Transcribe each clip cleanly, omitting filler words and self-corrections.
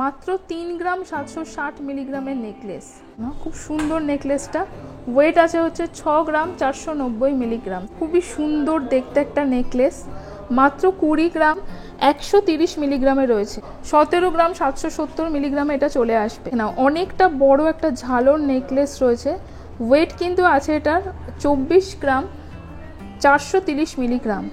মাত্র 3 গ্রাম 760 মিলিগ্রামের নেকলেস, খুব সুন্দর নেকলেসটা। ওয়েট আছে হচ্ছে 6 গ্রাম 490 মিলিগ্রাম। খুবই সুন্দর দেখতে একটা নেকলেস। মাত্র 20 গ্রাম 130 মিলিগ্রামে রয়েছে। 17 গ্রাম 770 মিলিগ্রামে এটা চলে আসবে না। অনেকটা বড় একটা ঝালর নেকলেস রয়েছে। ওয়েট কিন্তু আছে এটার 24 গ্রাম 430 মিলিগ্রাম।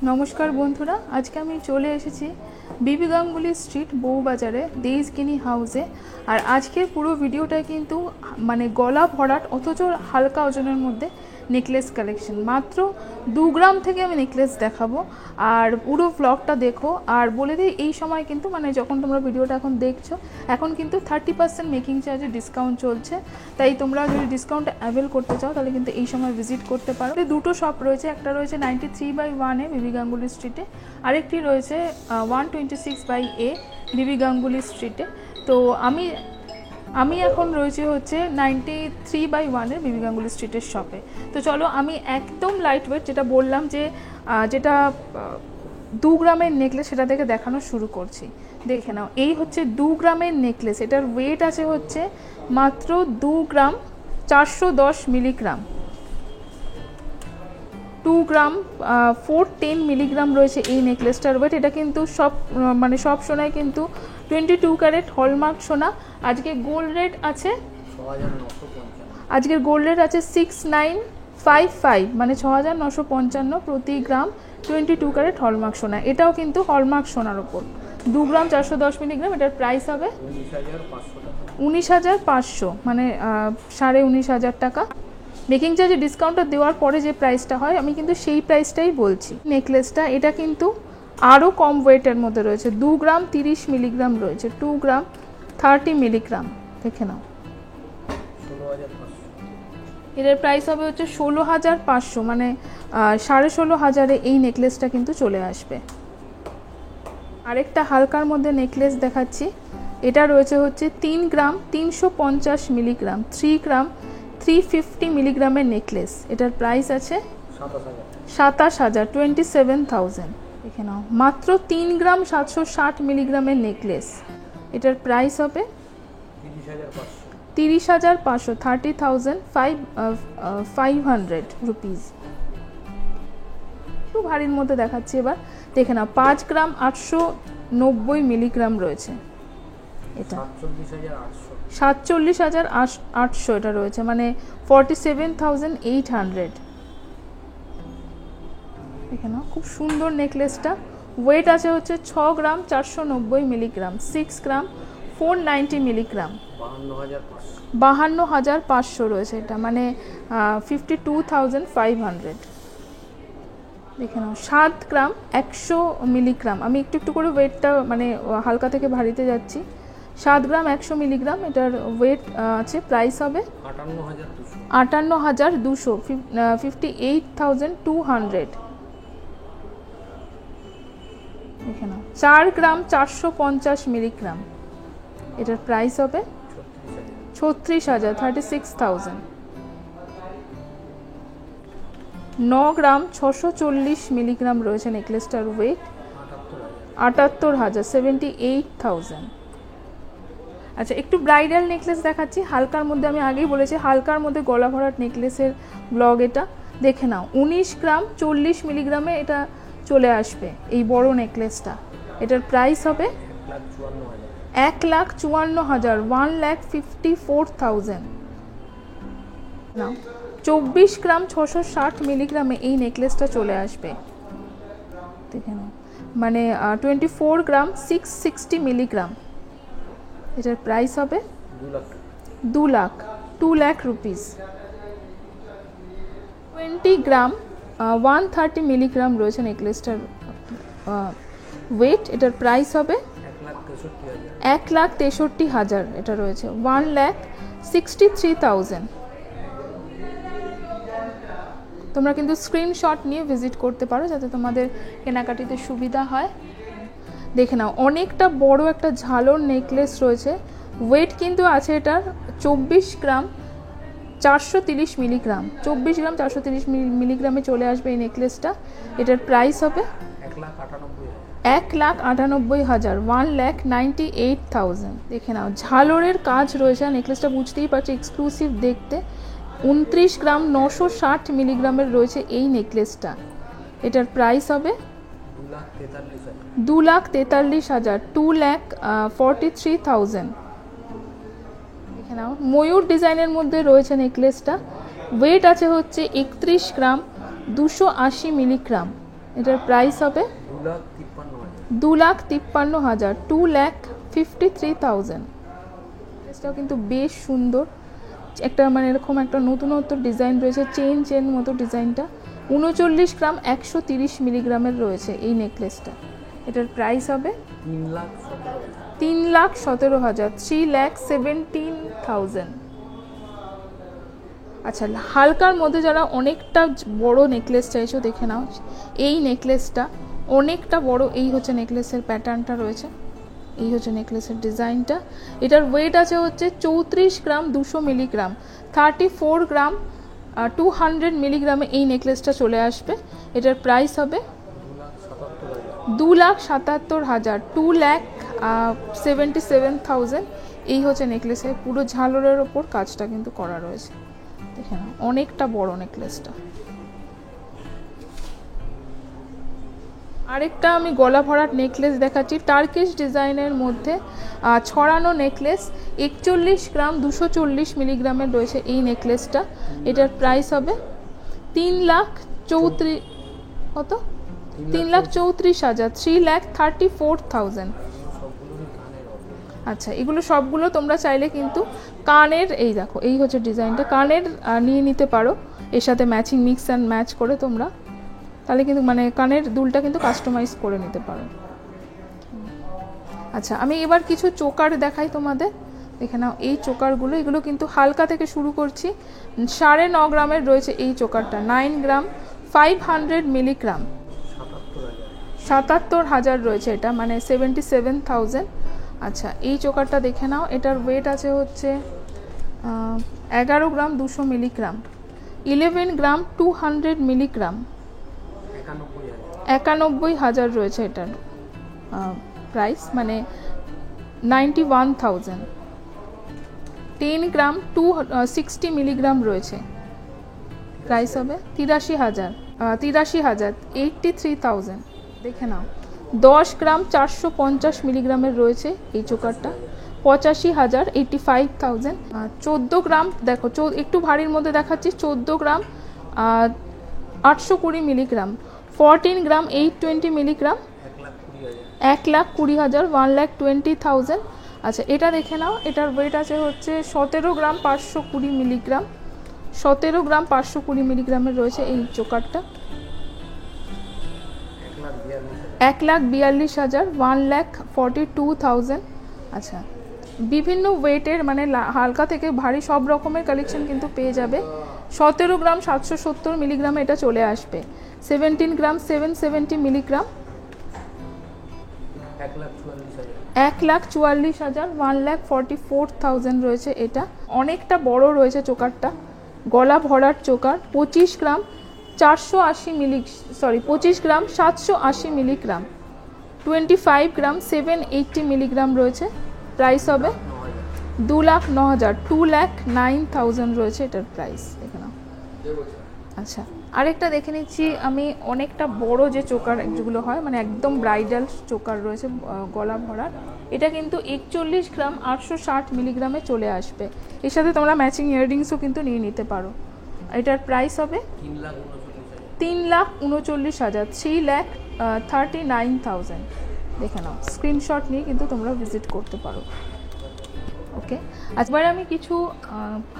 নমস্কার বন্ধুরা, আজকে আমি চলে এসেছি বিবি গাঙ্গুলি স্ট্রিট বউবাজারে দেইজগিনি হাউসে। আর আজকের পুরো ভিডিওটা কিন্তু মানে গলা ভরাট অথচ হালকা ওজনের মধ্যে নেকলেস কালেকশন। মাত্র 2 গ্রাম থেকে আমি নেকলেস দেখাবো, আর পুরো ব্লগটা দেখো। আর বলে দিই, এই সময় কিন্তু মানে যখন তোমরা ভিডিওটা এখন দেখছো, এখন কিন্তু 30% মেকিং চার্জে ডিসকাউন্ট চলছে। তাই তোমরা যদি ডিসকাউন্ট অ্যাভেল করতে চাও তাহলে কিন্তু এই সময় ভিজিট করতে পারো। দুটো শপ রয়েছে, একটা রয়েছে 93/1 বিবি গাঙ্গুলি স্ট্রিটে, আরেকটি রয়েছে 126/A বিবি গাঙ্গুলি স্ট্রিটে। তো আমি এখন রয়েছে হচ্ছে 93/1 বিবি গাঙ্গুলি স্ট্রিটের শপে। তো চলো আমি একদম লাইট ওয়েট যেটা বললাম যে যেটা 2 গ্রামের নেকলেস সেটা থেকে দেখানো শুরু করছি। দেখে নাও, এই হচ্ছে 2 গ্রামের নেকলেস। এটার ওয়েট আছে হচ্ছে মাত্র 2 গ্রাম 410 মিলিগ্রাম। 2 গ্রাম 410 মিলিগ্রাম রয়েছে এই নেকলেসটার ওয়েট। এটা কিন্তু সব সোনায় কিন্তু 22 ক্যারেট হলমার্ক সোনা। আজকে গোল্ড রেট আছে 6955, মানে 6955 প্রতি গ্রাম 22 ক্যারেট হলমার্ক সোনা। এটাও কিন্তু হলমার্ক সোনার ওপর। 2 গ্রাম 410 মিলিগ্রাম। এটার প্রাইস হবে 19,500, মানে 19,500 টাকা। মেকিং চার্জে ডিসকাউন্টটা দেওয়ার পরে যে প্রাইসটা হয় আমি কিন্তু সেই প্রাইসটাই বলছি। নেকলেসটা এটা কিন্তু আরও কম ওয়েটের মধ্যে রয়েছে। 2 গ্রাম 30 মিলিগ্রাম রয়েছে, 2 গ্রাম 30 মিলিগ্রাম। দেখে নাও, এটার প্রাইস হবে হচ্ছে 16,500, মানে 16,500 এই নেকলেসটা কিন্তু চলে আসবে। আরেকটা হালকার মধ্যে নেকলেস দেখাচ্ছি। এটা রয়েছে হচ্ছে 3 গ্রাম 350 মিলিগ্রাম, 3 গ্রাম 350 মিলিগ্রামের নেকলেস। এটার প্রাইস আছে 27,000, 27,000। দেখে নাও, মাত্র 3 গ্রাম 760 মিলিগ্রামের নেকলেস। এটার প্রাইস হবে 30,500, 30,500 রুপিস। একটু ভারীর মধ্যে দেখাচ্ছি এবার। দেখে নাও, 5 গ্রাম 890 মিলিগ্রাম রয়েছে। এটা 47,800 এটা রয়েছে, মানে 47,800। দেখে নাও, খুব সুন্দর নেকলেসটা। ওয়েট আছে হচ্ছে 6 গ্রাম 490 মিলিগ্রাম, 6 গ্রাম 490 মিলিগ্রাম। 52,500 রয়েছে এটা, মানে 52,500। দেখে নাও, 7 গ্রাম 100 মিলিগ্রাম। আমি একটু করে ওয়েটটা মানে হালকা থেকে ভারীতে যাচ্ছি। 7 গ্রাম 100 মিলিগ্রাম এটার ওয়েট আছে। প্রাইস হবে 58,200, 58,200। দেখে নাও, 4 গ্রাম 450 মিলিগ্রাম। এটার প্রাইস হবে 36,000, 36,000। 9 গ্রাম 640 মিলিগ্রাম রয়েছে নেকলেসটার ওয়েট, 78,000, 78,000। আচ্ছা, একটু ব্রাইডাল নেকলেস দেখাচ্ছি হালকার মধ্যে। আমি আগেই বলেছি হালকার মধ্যে গলা ভরাট নেকলেসের ব্লগ এটা। দেখে নাও, 19 গ্রাম 40 মিলিগ্রামে এটা চলে আসবে এই বড় নেকলেসটা। এটার প্রাইস হবে 1,54,000, 1,54,000। নাও, 24 গ্রাম 660 মিলিগ্রামে এই নেকলেসটা চলে আসবে। দেখে নাও, মানে 24 গ্রাম 660 মিলিগ্রাম। এটার প্রাইস হবে 2 লাখ রুপিস। 20 গ্রাম 130 মিলিগ্রাম রয়েছে নেকলেসটার ওয়েট। এটার প্রাইস হবে 1,63,000। এটা রয়েছে 1,63,000। তোমরা কিন্তু স্ক্রিনশট নিয়ে ভিজিট করতে পারো যাতে তোমাদের কেনাকাটিতে সুবিধা হয়। দেখে নাও, অনেকটা বড় একটা ঝালর নেকলেস রয়েছে। ওয়েট কিন্তু আছে এটার 24 গ্রাম 430 মিলিগ্রাম, 24 গ্রাম 430 মিলিগ্রামে চলে আসবে এই নেকলেসটা। এটার প্রাইস হবে 1,98,000, 1,98,000। দেখে নাও ঝালরের কাজ রয়েছে, নেকলেসটা বুঝতেই পারছো এক্সক্লুসিভ দেখতে। 29 গ্রাম 960 মিলিগ্রামের রয়েছে এই নেকলেসটা। এটার প্রাইস হবে 2,43,000, 2,43,000। দেখে নাও ময়ূর ডিজাইনের মধ্যে রয়েছে নেকলেসটা। ওয়েট আছে হচ্ছে 31 গ্রাম 280 মিলিগ্রাম। এটার প্রাইস হবে 2,53,000, 2,53,000। নেকলেসটাও কিন্তু বেশ সুন্দর, একটা মানে এরকম একটা নতুনত্ব ডিজাইন রয়েছে, চেন মতো ডিজাইনটা। 39 গ্রাম 130 মিলিগ্রামের রয়েছে এই নেকলেসটা। এটার প্রাইস হবে 3,17,000, 3,17,000। আচ্ছা, হালকার মধ্যে যারা অনেকটা বড় নেকলেস চাইছো, দেখে নাও এই নেকলেসটা অনেকটা বড়। এই হচ্ছে নেকলেসের প্যাটার্নটা রয়েছে, এই হচ্ছে নেকলেসের ডিজাইনটা। এটার ওয়েট আছে হচ্ছে 34 গ্রাম 200 মিলিগ্রাম, 34 গ্রাম 200 মিলিগ্রামে এই নেকলেসটা চলে আসবে। এটার প্রাইস হবে 2,77,000, 2,77,000। এই হচ্ছে নেকলেসের পুরো ঝালরের ওপর কাজটা কিন্তু করা রয়েছে, দেখে নাও অনেকটা বড় নেকলেসটা। আরেকটা আমি গলা ভরাট নেকলেস দেখাচ্ছি, টার্কিশ ডিজাইনের মধ্যে ছড়ানো নেকলেস। 41 গ্রাম 240 মিলিগ্রামের রয়েছে এই নেকলেসটা। এটার প্রাইস হবে 3,34,000, 3,34,000। আচ্ছা, এগুলো সবগুলো তোমরা চাইলে কিন্তু কানের, এই দেখো এই হচ্ছে ডিজাইনটা, কানের নিয়ে নিতে পারো এর সাথে ম্যাচিং, মিক্স অ্যান্ড ম্যাচ করে তোমরা, তাহলে কিন্তু মানে কানের দুলটা কিন্তু কাস্টমাইজ করে নিতে পারো। আচ্ছা, আমি এবার কিছু চোকার দেখাই তোমাদের, দেখে নাও এই চোকারগুলো। এগুলো কিন্তু হালকা থেকে শুরু করছি। 9.5 গ্রামের রয়েছে এই চোকারটা, 9 গ্রাম 500 মিলিগ্রাম, 77,000 রয়েছে এটা, মানে 77,000। আচ্ছা, এই চোকারটা দেখে নাও, এটার ওয়েট আছে হচ্ছে 11 গ্রাম 200 মিলিগ্রাম, 11 গ্রাম 200 মিলিগ্রাম, 91,000 রয়েছে এটার প্রাইস, মানে 91,000। 10 গ্রাম 260 মিলিগ্রাম রয়েছে, প্রাইস হবে 83,000, 83,000। দেখে নাও 10 গ্রাম 450 মিলিগ্রামের রয়েছে এই চোকারটা, 85,000, 85,000। 14 গ্রাম, দেখো একটু ভারীর মধ্যে দেখাচ্ছি, 14 গ্রাম 820 মিলিগ্রাম, 14 গ্রাম 820 মিলিগ্রাম, 1,20,000, 1,20,000। আচ্ছা, এটা দেখে নাও, এটার ওয়েট আছে হচ্ছে 17 গ্রাম 520 মিলিগ্রাম, 17 গ্রাম 520 মিলিগ্রামের রয়েছে এই চোকারটা। 1,42,000, 1,42,000। আচ্ছা, বিভিন্ন ওয়েটের মানে হালকা থেকে ভারী সব রকমের কালেকশন কিন্তু পেয়ে যাবে। 17 গ্রাম 770 মিলিগ্রামে এটা চলে আসবে, 17 গ্রাম 770 মিলিগ্রাম, 1,44,000, 1,44,000 রয়েছে এটা। অনেকটা বড় রয়েছে চোকারটা, গলা ভরার চোকার। 25 গ্রাম 780 মিলিগ্রাম, 25 গ্রাম 780 মিলিগ্রাম রয়েছে। প্রাইস হবে 2,09,000, 2,09,000 রয়েছে এটার প্রাইস, দেখে নাও। আচ্ছা, আরেকটা দেখে নিচ্ছি আমি, অনেকটা বড় যে চোকার যেগুলো হয়, মানে একদম ব্রাইডাল চোকার রয়েছে গলা ভরার। এটা কিন্তু 41 গ্রাম 860 মিলিগ্রামে চলে আসবে। এর সাথে তোমরা ম্যাচিং ইয়াররিংসও কিন্তু নিয়ে নিতে পারো। এটার প্রাইস হবে 3,39,000, 3,39,000। দেখে নাও, স্ক্রিনশট নিয়ে কিন্তু তোমরা ভিজিট করতে পারো। ওকে, আজবার আমি কিছু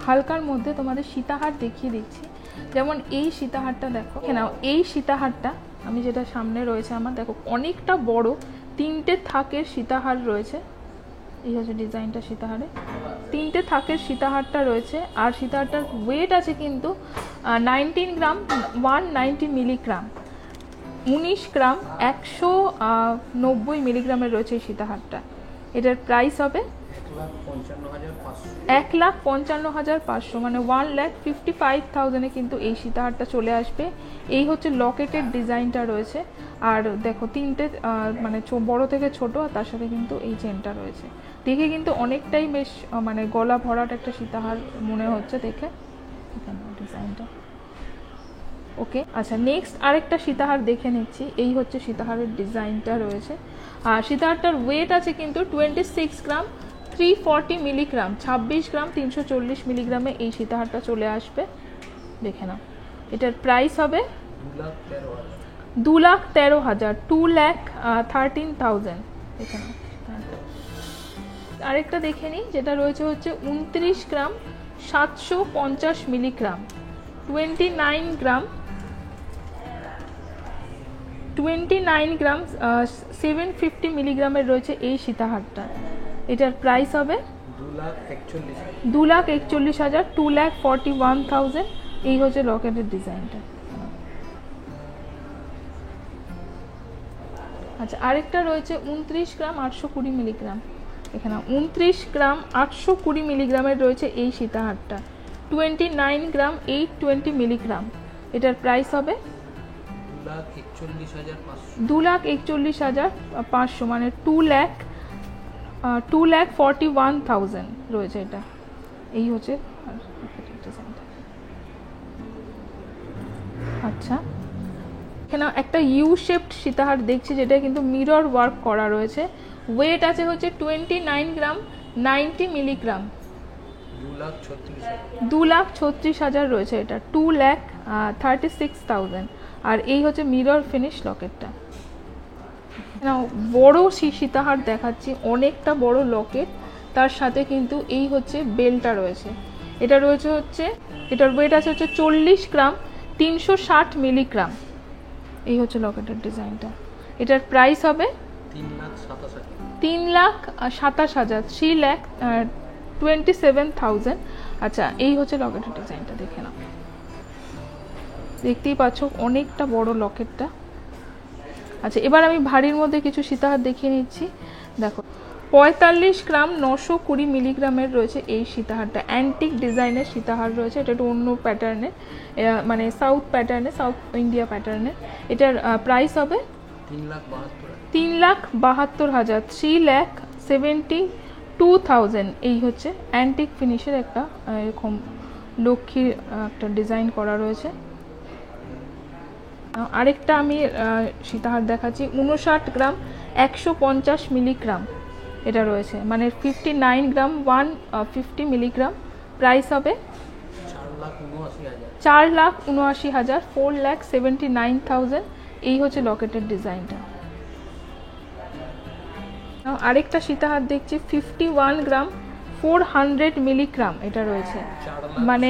হালকার মধ্যে তোমাদের সীতাহার দেখিয়ে দিচ্ছি। যেমন এই সীতাহারটা দেখো, নাও এই সীতাহারটা আমি যেটা সামনে রয়েছে আমার, দেখো অনেকটা বড়, 3টে থাকের সীতাহার রয়েছে। এই হচ্ছে ডিজাইনটা সীতাহারে, 3টে থাকের সীতাহারটা রয়েছে। আর সীতাহারটার ওয়েট আছে কিন্তু 19 গ্রাম 190 মিলিগ্রাম, 19 গ্রাম 190 মিলিগ্রামের রয়েছে এই সীতাহারটা। এটার প্রাইস হবে 1,55,500 মানে 1,55,000 কিন্তু এই সীতাহারটা চলে আসবে। এই হচ্ছে লকেটের ডিজাইনটা রয়েছে। আর দেখো তিনটে মানে বড় থেকে ছোট, আর তার সাথে কিন্তু এই চেনটা রয়েছে। দেখে কিন্তু অনেকটাই বেশ মানে গলা ভরাট একটা সীতাহার মনে হচ্ছে দেখে ডিজাইনটা। ওকে, আচ্ছা নেক্সট আরেকটা সীতাহার দেখে নিচ্ছি। এই হচ্ছে সীতাহারের ডিজাইনটা রয়েছে। আর সীতাহারটার ওয়েট আছে কিন্তু 26 গ্রাম 340 মিলিগ্রাম, 26 গ্রাম 340 মিলিগ্রামে এই সীতাহারটা চলে আসবে। দেখে নাও, এটার প্রাইস হবে 2,13,000, 2,13,000। দেখে নাও। আরেকটা দেখে নিই, যেটা রয়েছে হচ্ছে 29 গ্রাম 750 মিলিগ্রাম, 29 গ্রাম 750 মিলিগ্রামের রয়েছে এই সীতাহারটা। এটার প্রাইস হবে 2,41,000, 2,41,000। এই হচ্ছে লকেটের ডিজাইনটা। আচ্ছা আরেকটা রয়েছে 29 গ্রাম 820 মিলিগ্রাম। এখানে 29 গ্রাম 820 মিলিগ্রামের রয়েছে এই সীতাহারটা, 29 গ্রাম 820 মিলিগ্রাম। এটার প্রাইস হবে 2,41,500 মানে 2,41,000 রয়েছে এটা। এই হচ্ছে আচ্ছা এখানে একটা ইউ শেপড সীতাহার দেখছি, যেটা কিন্তু মিরর ওয়ার্ক করা রয়েছে। ওয়েট আছে হচ্ছে 29 গ্রাম 90 মিলিগ্রাম, 2,36,000 রয়েছে এটা, 2,36,000। আর এই হচ্ছে মিরর ফিনিশ লকেটটা। বড় সীতাহার দেখাচ্ছি, অনেকটা বড় লকেট, তার সাথে কিন্তু এই হচ্ছে বেলটা রয়েছে। এটা রয়েছে হচ্ছে, এটার ওয়েট আছে হচ্ছে 40 গ্রাম 360 মিলিগ্রাম। এই হচ্ছে লকেটের ডিজাইনটা। এটার প্রাইস হবে 3,27,000, 3,27,000। আচ্ছা এই হচ্ছে লকেটের ডিজাইনটা, দেখে নাও। দেখতেই পাচ্ছ অনেকটা বড় লকেটটা। আচ্ছা এবার আমি ভারীর মধ্যে কিছু সীতাহার দেখিয়ে নিচ্ছি। দেখো 45 গ্রাম 920 মিলিগ্রামের রয়েছে এই সীতাহারটা। অ্যান্টিক ডিজাইনের সীতাহার রয়েছে। এটা একটু অন্য প্যাটার্নের, মানে সাউথ প্যাটার্নে, সাউথ ইন্ডিয়া প্যাটার্নে। এটার প্রাইস হবে 3,72,000, 3,72,000। এই হচ্ছে অ্যান্টিক ফিনিশের একটা এরকম লক্ষ্মীর একটা ডিজাইন করা রয়েছে। আরেকটা আমি সীতাহার দেখাচ্ছি 59 গ্রাম 150 মিলিগ্রাম এটা রয়েছে, মানে 59 গ্রাম 150 মিলিগ্রাম। প্রাইস হবে 4,79,000, 4,79,000। এই হচ্ছে লকেটের ডিজাইনটা। আরেকটা সীতাহার দেখছি 51 গ্রাম 400 মিলিগ্রাম এটা রয়েছে, মানে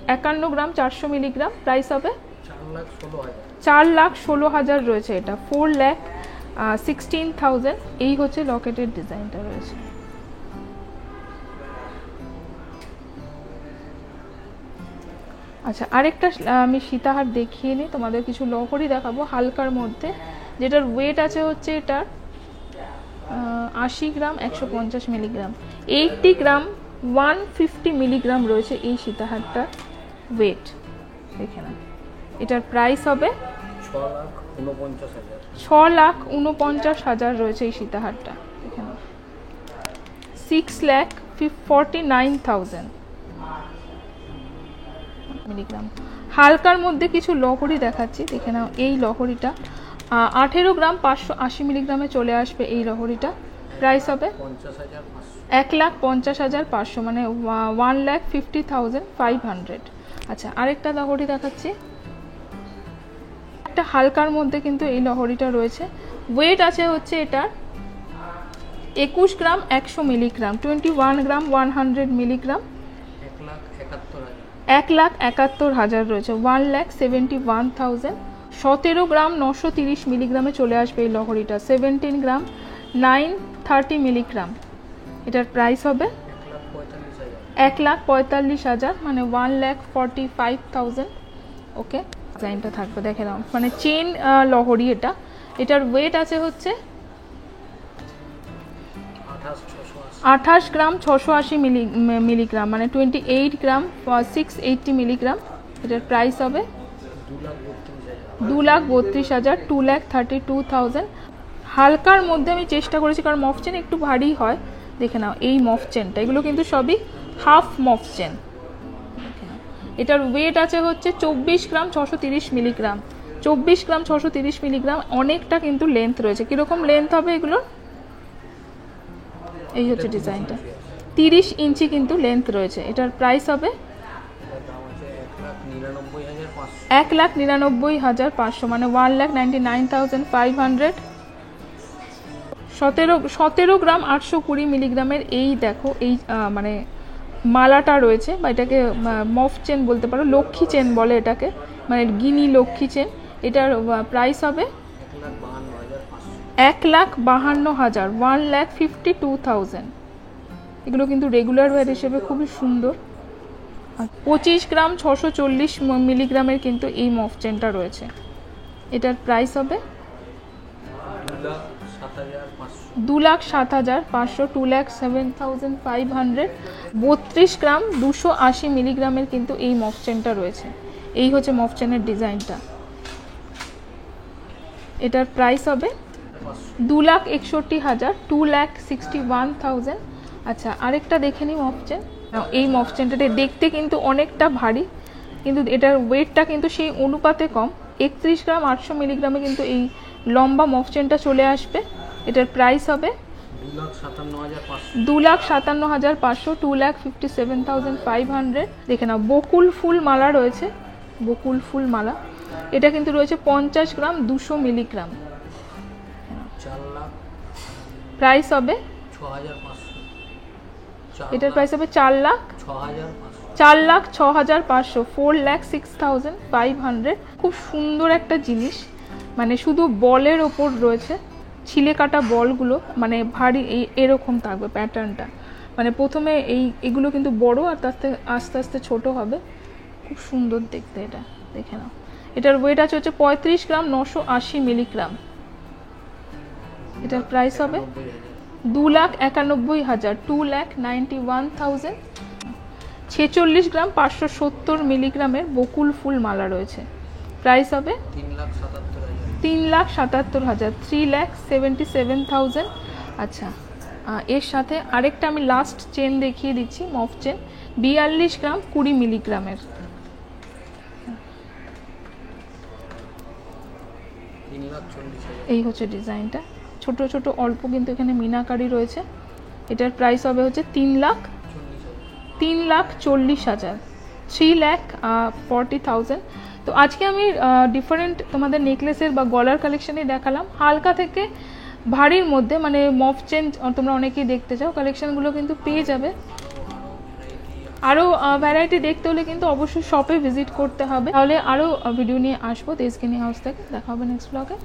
51 গ্রাম 400 মিলিগ্রাম। প্রাইস হবে 4,16,000 রয়েছে এটা, 4,16,000। এই হচ্ছে লকেটের ডিজাইনটা রয়েছে। আচ্ছা আরেকটা আমি সীতাহার দেখিয়ে নিই, তোমাদের কিছু লহরি দেখাবো হালকার মধ্যে, যেটার ওয়েট আছে হচ্ছে এটার 80 গ্রাম 150 মিলিগ্রাম, 80 গ্রাম 150 মিলিগ্রাম রয়েছে এই সীতাহারটা ওয়েট। দেখে না, এটার প্রাইস হবে 6,49,000 রয়েছে এই সীতাহারটা। দেখে না, 6,49,000 মিলিগ্রাম। হালকার মধ্যে কিছু লহরি দেখাচ্ছি, দেখে নাও। এই লহরিটা 18 গ্রাম 580 মিলিগ্রামে চলে আসবে এই লহরিটা। প্রাইস হবে 1,50,500, মানে 1,50,500। আচ্ছা আরেকটা লহরি দেখাচ্ছি, একটা হালকার মধ্যে কিন্তু এই লহরিটা রয়েছে। ওয়েট আছে হচ্ছে এটার 21 গ্রাম 100 মিলিগ্রাম, 21 গ্রাম 100 মিলিগ্রাম, 1,71,000 রয়েছে, 1,71,000। 17 গ্রাম 930 মিলিগ্রামে চলে আসবে এই লহরিটা, 17 গ্রাম 930 মিলিগ্রাম। এটার প্রাইস হবে 1,45,000, মানে 1,45,000। ওকে, ডিজাইনটা থাকবে, দেখে নাও, মানে চেন লহরি এটা। এটার ওয়েট আছে হচ্ছে 28 গ্রাম 680 মিলিগ্রাম, মানে 28 গ্রাম 680 মিলিগ্রাম। এটার প্রাইস হবে 2,32,000, 2,32,000। হালকার মধ্যে আমি চেষ্টা করেছি, কারণ মফ চেন একটু ভারী হয়। দেখে নাও এই মফ চেনটা, এগুলো কিন্তু সবই হাফ মফ চেন। এটার ওয়েট আছে হচ্ছে 24 গ্রাম 630 মিলিগ্রাম, 24 গ্রাম 630 মিলিগ্রাম। অনেকটা কিন্তু লেন্থ রয়েছে। কীরকম লেন্থ হবে এগুলোর? এই হচ্ছে ডিজাইনটা, 30 ইঞ্চি কিন্তু লেন্থ রয়েছে। এটার প্রাইস হবে 1,99,500, মানে 1,99,500। 17 গ্রাম 820 মিলিগ্রামের এই দেখো এই মানে মালাটা রয়েছে, বা এটাকে মফ চেন বলতে পারো, লক্ষ্মী চেন বলে এটাকে, মানে গিনি লক্ষ্মী চেন। এটার প্রাইস হবে 1,52,000, 1,52,000। এগুলো কিন্তু রেগুলার ওয়্যার হিসেবে খুবই সুন্দর। 25 গ্রাম 640 মিলিগ্রামের কিন্তু এই মফ চেনটা রয়েছে। এটার প্রাইস হবে 2,07,500, 2,07,500। 32 গ্রাম 280 মিলিগ্রামের কিন্তু এই মফ চেনটা রয়েছে। এই হচ্ছে মফ চেনের ডিজাইনটা। এটার প্রাইস হবে 2,61,000, 2,61,000। আচ্ছা, আরেকটা দেখে নিই মফ চেন। এই মফ চেনটা দেখতে কিন্তু অনেকটা ভারী, কিন্তু এটার ওয়েটটা কিন্তু সেই অনুপাতে কম। 31 গ্রাম 800 মিলিগ্রামে কিন্তু এই লম্বা মফ চেনটা চলে আসবে। এটার প্রাইস হবে 2,57,500, 2,57,500। দেখে নাও বকুল ফুল মালা রয়েছে, বকুল ফুল মালা। এটা কিন্তু রয়েছে 50 গ্রাম 200 মিলিগ্রাম। প্রাইস হবে 6,500। এটার প্রাইস হবে 4,06,500, 4,06,500। খুব সুন্দর একটা জিনিস, মানে শুধু বলের ওপর রয়েছে, ছিলে কাটা বলগুলো, মানে ভারী এরকম থাকবে প্যাটার্নটা। মানে প্রথমে এগুলো কিন্তু বড়, আর আস্তে আস্তে ছোট হবে। খুব সুন্দর দেখতে এটা, দেখে নাও। এটার ওয়েট আছে হচ্ছে 35 গ্রাম 980 মিলিগ্রাম। এটার প্রাইস হবে 2,91,000, 2,91,000। 46 গ্রাম 570 মিলিগ্রামের বকুল ফুল মালা রয়েছে। প্রাইস হবে 3,77,000, 3,77,000। আচ্ছা, এর সাথে আরেকটা আমি লাস্ট চেন দেখিয়ে দিচ্ছি, মফ চেন, 42 গ্রাম 20 মিলিগ্রামের। এই হচ্ছে ডিজাইনটা, ছোট ছোট অল্প কিন্তু এখানে মিনাকারি রয়েছে। এটার প্রাইস হবে হচ্ছে 3,40,000, 3,40,000। তো আজকে আমি ডিফারেন্ট তোমাদের নেকলেসের বা গলার কালেকশনই দেখালাম, হালকা থেকে ভারীর মধ্যে। মানে মফ চেন তোমরা অনেকেই দেখতে চাও, কালেকশনগুলো কিন্তু পেয়ে যাবে। আরও ভ্যারাইটি দেখতে হলে কিন্তু অবশ্যই শপে ভিজিট করতে হবে। তাহলে আরও ভিডিও নিয়ে আসবো দেশগিনি হাউস থেকে। দেখা হবে নেক্সট ব্লগে।